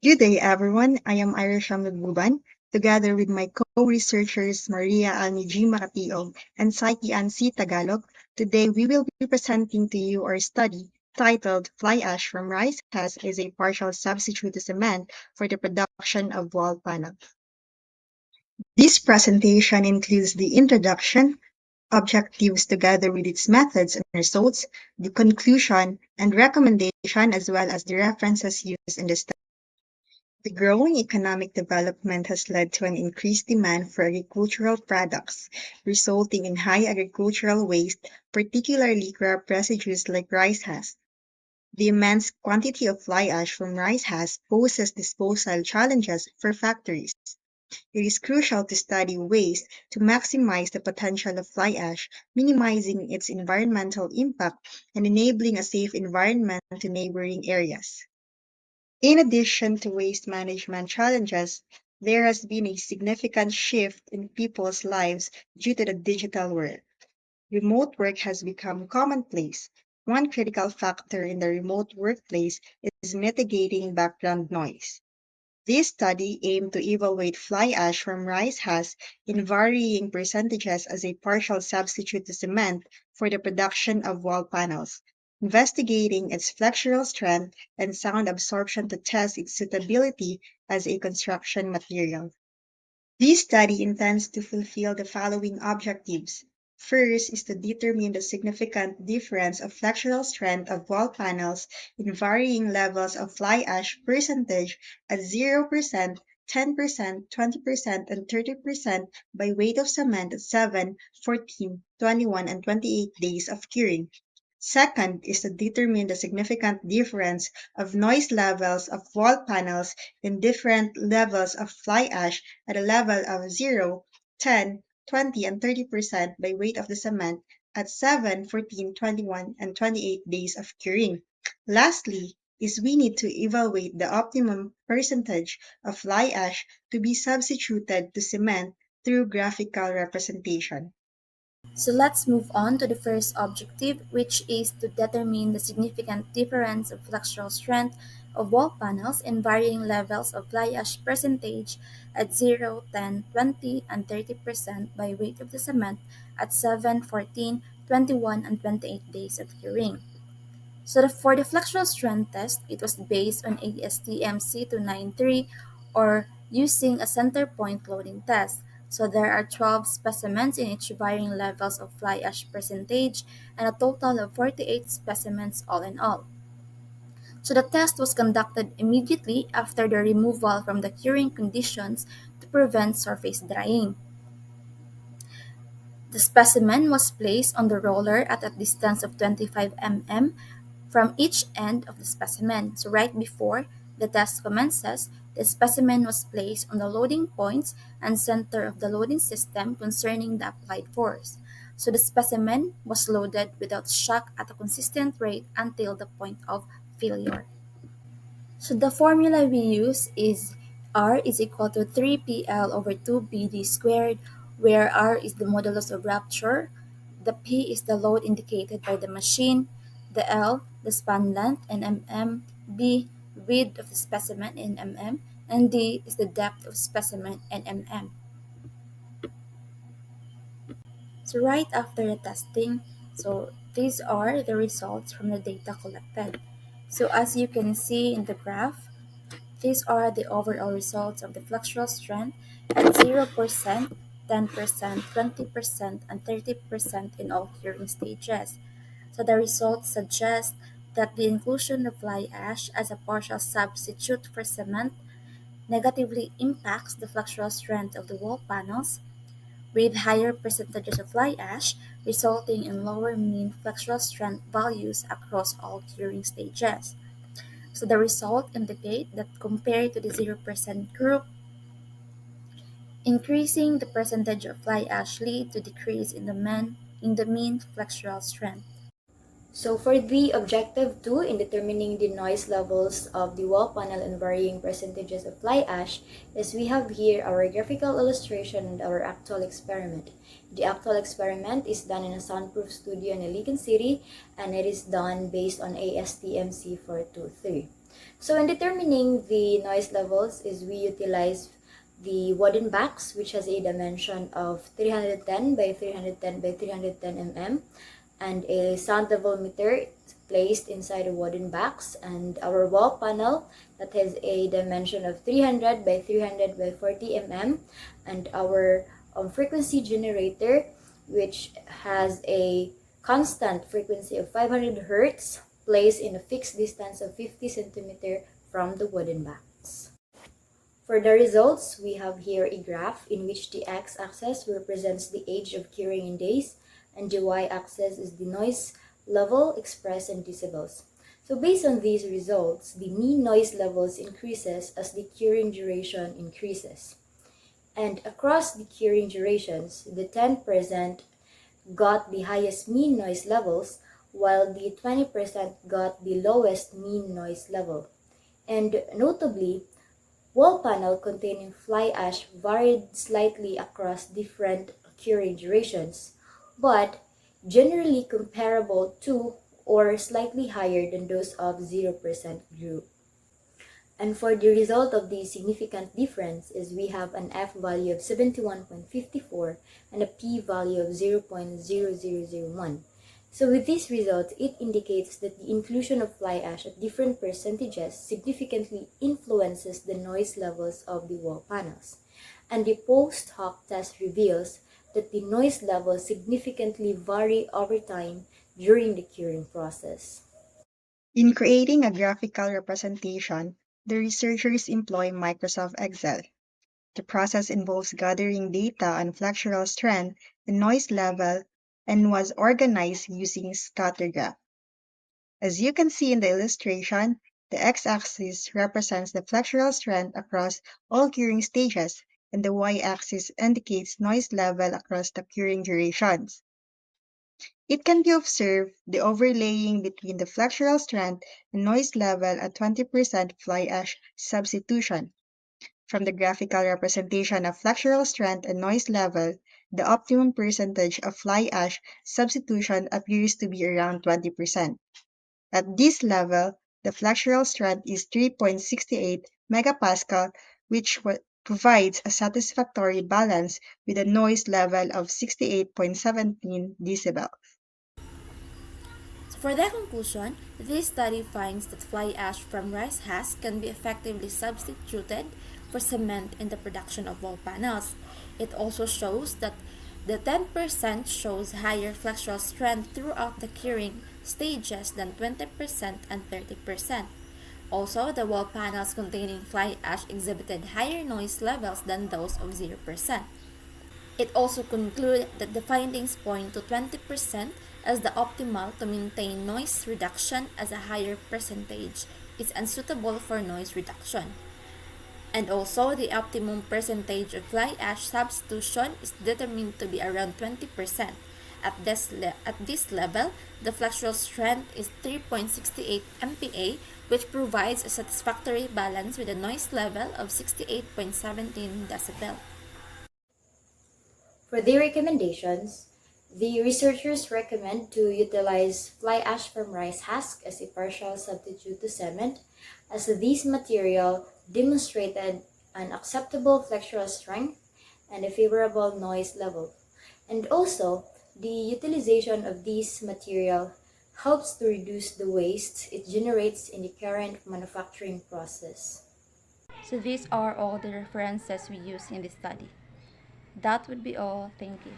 Good day, everyone. I am Irish Magbuban, together with my co-researchers Maria Almiji Makatiog and Saiki Ansi Tagalog. Today, we will be presenting to you our study titled Fly Ash from Rice Husk is a Partial Substitute to Cement for the Production of Wall Panels. This presentation includes the introduction, objectives together with its methods and results, the conclusion and recommendation, as well as the references used in the study. The growing economic development has led to an increased demand for agricultural products, resulting in high agricultural waste, particularly crop residues like rice husk. The immense quantity of fly ash from rice husk poses disposal challenges for factories. It is crucial to study ways to maximize the potential of fly ash, minimizing its environmental impact and enabling a safe environment to neighboring areas. In addition to waste management challenges, there has been a significant shift in people's lives due to the digital world. Remote work has become commonplace. One critical factor in the remote workplace is mitigating background noise. This study aimed to evaluate fly ash from rice husk in varying percentages as a partial substitute to cement for the production of wall panels, investigating its flexural strength and sound absorption to test its suitability as a construction material. This study intends to fulfill the following objectives. First is to determine the significant difference of flexural strength of wall panels in varying levels of fly ash percentage at 0%, 10%, 20%, and 30% by weight of cement at 7, 14, 21, and 28 days of curing. Second is to determine the significant difference of noise levels of wall panels in different levels of fly ash at a level of 0, 10, 20, and 30% by weight of the cement at 7, 14, 21, and 28 days of curing. Lastly, is we need to evaluate the optimum percentage of fly ash to be substituted to cement through graphical representation. So let's move on to the first objective, which is to determine the significant difference of flexural strength of wall panels in varying levels of fly ash percentage at 0, 10, 20, and 30% by weight of the cement at 7, 14, 21, and 28 days of curing. For the flexural strength test, it was based on ASTM C293 or using a center point loading test. So there are 12 specimens in each varying levels of fly ash percentage and a total of 48 specimens all in all. So the test was conducted immediately after the removal from the curing conditions to prevent surface drying. The specimen was placed on the roller at a distance of 25 mm from each end of the specimen. So right before the test commences, the specimen was placed on the loading points and center of the loading system concerning the applied force. So the specimen was loaded without shock at a consistent rate until the point of failure. So the formula we use is R is equal to 3PL over 2BD squared, where R is the modulus of rupture, the P is the load indicated by the machine, the L, the span length in mm, B, width of the specimen in mm, and D is the depth of specimen in mm. So right after the testing, so these are the results from the data collected. So as you can see in the graph, these are the overall results of the flexural strength at 0%, 10%, 20%, and 30% in all curing stages. So the results suggest that the inclusion of fly ash as a partial substitute for cement negatively impacts the flexural strength of the wall panels, with higher percentages of fly ash resulting in lower mean flexural strength values across all curing stages. So the result indicate that compared to the 0% group, increasing the percentage of fly ash lead to decrease in the mean flexural strength. So for the objective 2 in determining the noise levels of the wall panel and varying percentages of fly ash is we have here our graphical illustration and our actual experiment. The actual experiment is done in a soundproof studio in Iligan City and it is done based on ASTM C423. So in determining the noise levels is we utilize the wooden box, which has a dimension of 310 by 310 by 310 mm, and a sound level meter placed inside a wooden box, and our wall panel that has a dimension of 300 by 300 by 40 mm, and our frequency generator, which has a constant frequency of 500 hertz placed in a fixed distance of 50 centimeter from the wooden box. For the results, we have here a graph in which the x-axis represents the age of curing in days, and the y-axis is the noise level expressed in decibels. So based on these results, the mean noise levels increases as the curing duration increases. And across the curing durations, the 10% got the highest mean noise levels, while the 20% got the lowest mean noise level. And notably, wall panel containing fly ash varied slightly across different curing durations, but generally comparable to or slightly higher than those of 0% group. And for the result of the significant difference is we have an F value of 71.54 and a P value of 0.0001. So with this result, it indicates that the inclusion of fly ash at different percentages significantly influences the noise levels of the wall panels. And the post hoc test reveals that the noise levels significantly vary over time during the curing process. In creating a graphical representation, the researchers employ Microsoft Excel. The process involves gathering data on flexural strength and noise level and was organized using scatter graph. As you can see in the illustration, the x-axis represents the flexural strength across all curing stages, and the y-axis indicates noise level across the curing durations. It can be observed the overlaying between the flexural strength and noise level at 20% fly ash substitution. From the graphical representation of flexural strength and noise level, the optimum percentage of fly ash substitution appears to be around 20%. At this level, the flexural strength is 3.68 megapascal, which provides a satisfactory balance with a noise level of 68.17 decibel. So for the conclusion, this study finds that fly ash from rice husk can be effectively substituted for cement in the production of wall panels. It also shows that the 10% shows higher flexural strength throughout the curing stages than 20% and 30%. Also, the wall panels containing fly ash exhibited higher noise levels than those of 0%. It also concluded that the findings point to 20% as the optimal to maintain noise reduction, as a higher percentage is unsuitable for noise reduction. And also, the optimum percentage of fly ash substitution is determined to be around 20%. At this level, the flexural strength is 3.68 MPa, which provides a satisfactory balance with a noise level of 68.17 decibel. For their recommendations, the researchers recommend to utilize fly ash from rice husk as a partial substitute to cement, as this material demonstrated an acceptable flexural strength and a favorable noise level. And also, the utilization of this material helps to reduce the waste it generates in the current manufacturing process. So these are all the references we use in this study. That would be all. Thank you.